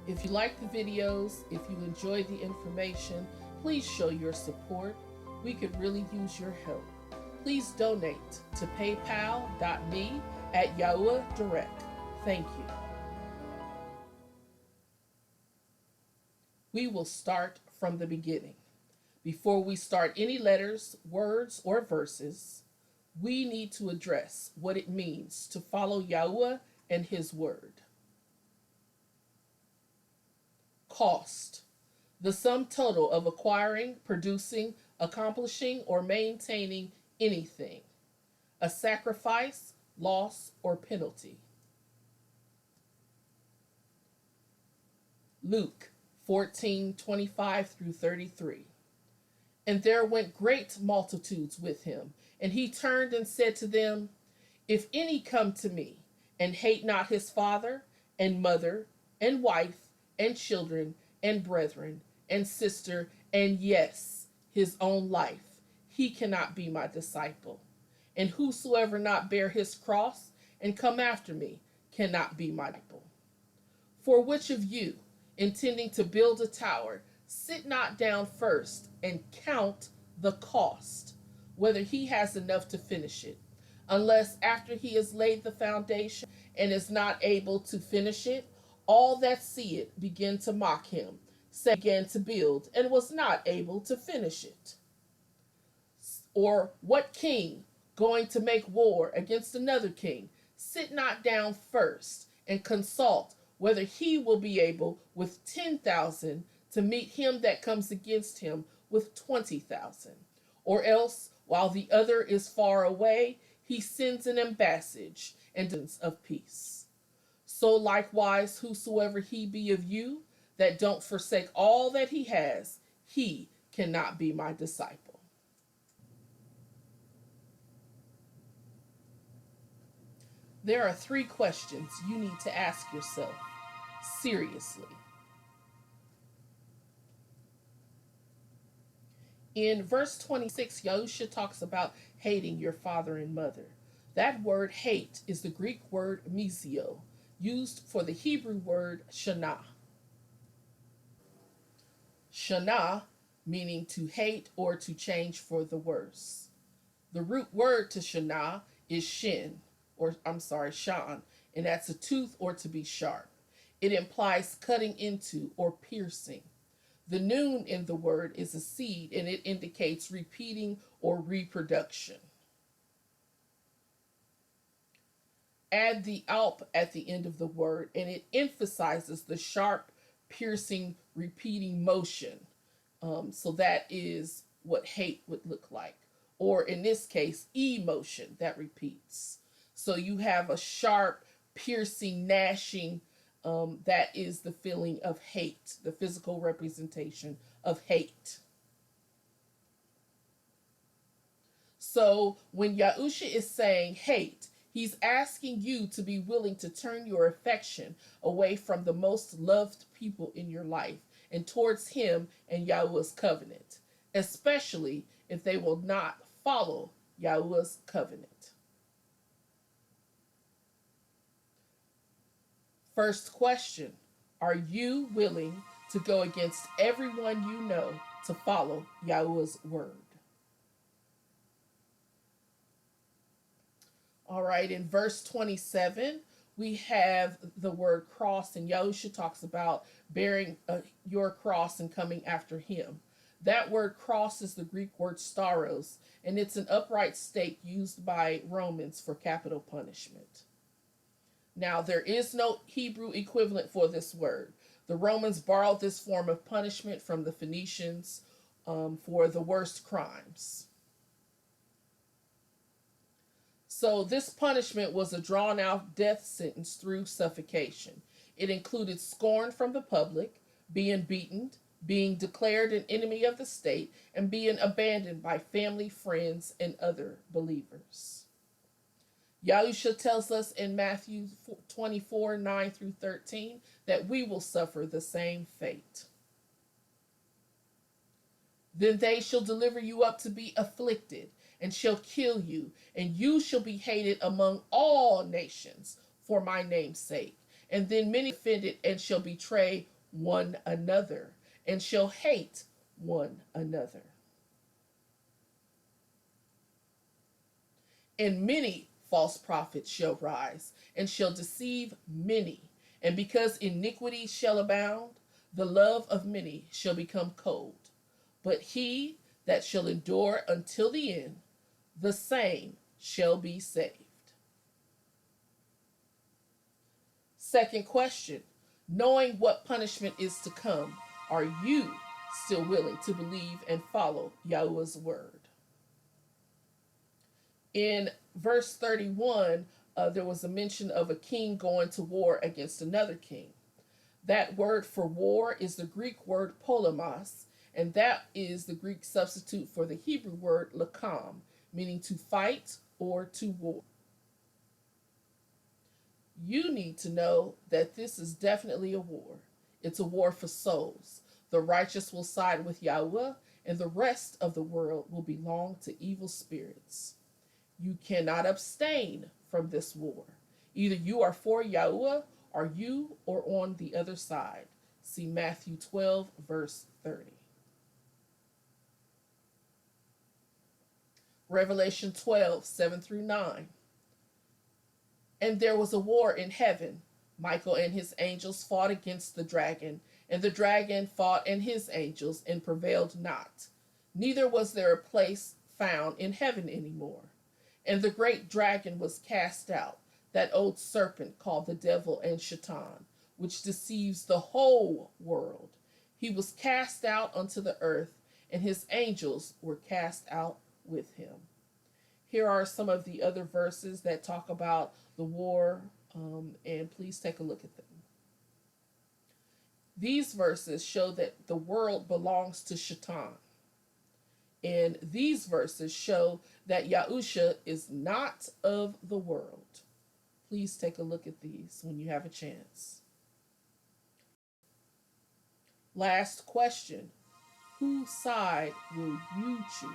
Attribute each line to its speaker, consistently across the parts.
Speaker 1: If you like the videos, if you enjoy the information, please show your support. We could really use your help. Please donate to paypal.me@Yhuhderek. Thank you. We will start from the beginning. Before we start any letters, words, or verses, we need to address what it means to follow Yahuwah and His Word. Cost: the sum total of acquiring, producing, accomplishing, or maintaining anything. A sacrifice, loss, or penalty. Luke 14:25 through 33. And there went great multitudes with him, and he turned and said to them, If any come to me, and hate not his father, and mother, and wife, and children, and brethren, and sister, and yes, his own life, he cannot be my disciple. And whosoever not bear his cross, and come after me, cannot be my disciple. For which of you, intending to build a tower, sit not down first and count the cost, whether he has enough to finish it, unless after he has laid the foundation and is not able to finish it, all that see it begin to mock him, say began to build and was not able to finish it. Or what king, going to make war against another king, sit not down first and consult whether he will be able with 10,000 to meet him that comes against him with 20,000. Or else, while the other is far away, he sends an ambassage and of peace. So likewise, whosoever he be of you, that don't forsake all that he has, he cannot be my disciple. There are 3 questions you need to ask yourself seriously. In verse 26, Yahusha talks about hating your father and mother. That word hate is the Greek word mizio, used for the Hebrew word shana. Shana, meaning to hate or to change for the worse. The root word to shana is shan, and that's a tooth or to be sharp. It implies cutting into or piercing. The noon in the word is a seed, and it indicates repeating or reproduction. Add the alp at the end of the word, and it emphasizes the sharp, piercing, repeating motion. So that is what hate would look like. Or in this case, emotion that repeats. So you have a sharp, piercing, gnashing. That is the feeling of hate, the physical representation of hate. So when Yahusha is saying hate, he's asking you to be willing to turn your affection away from the most loved people in your life and towards him and Yahuwah's covenant, especially if they will not follow Yahuwah's covenant. First question, are you willing to go against everyone you know to follow Yahuwah's word? All right, in verse 27, we have the word cross, and Yahusha talks about bearing your cross and coming after him. That word cross is the Greek word staros, and it's an upright stake used by Romans for capital punishment. Now, there is no Hebrew equivalent for this word. The Romans borrowed this form of punishment from the Phoenicians for the worst crimes. So this punishment was a drawn-out death sentence through suffocation. It included scorn from the public, being beaten, being declared an enemy of the state, and being abandoned by family, friends, and other believers. Yahusha tells us in Matthew 24:9 through 13 that we will suffer the same fate. Then they shall deliver you up to be afflicted, and shall kill you, and you shall be hated among all nations for my name's sake. And then many offended and shall betray one another, and shall hate one another. And many false prophets shall rise, and shall deceive many. And because iniquity shall abound, the love of many shall become cold. But he that shall endure until the end, the same shall be saved. Second question, knowing what punishment is to come, are you still willing to believe and follow Yahuwah's word? In verse 31, there was a mention of a king going to war against another king. That word for war is the Greek word polemos, and that is the Greek substitute for the Hebrew word lakam, meaning to fight or to war. You need to know that this is definitely a war. It's a war for souls. The righteous will side with Yahuwah, and the rest of the world will belong to evil spirits. You cannot abstain from this war. Either you are for Yahuwah or you are on the other side. See Matthew 12, verse 30. Revelation 12, 7 through 9. And there was a war in heaven. Michael and his angels fought against the dragon, and the dragon fought and his angels and prevailed not. Neither was there a place found in heaven anymore. And the great dragon was cast out, that old serpent called the devil and Shaitan, which deceives the whole world. He was cast out unto the earth, and his angels were cast out with him. Here are some of the other verses that talk about the war, and please take a look at them. These verses show that the world belongs to Shaitan. And these verses show that Yahusha is not of the world. Please take a look at these when you have a chance. Last question. Whose side will you choose?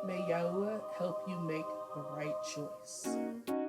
Speaker 1: May Yahuwah help you make the right choice.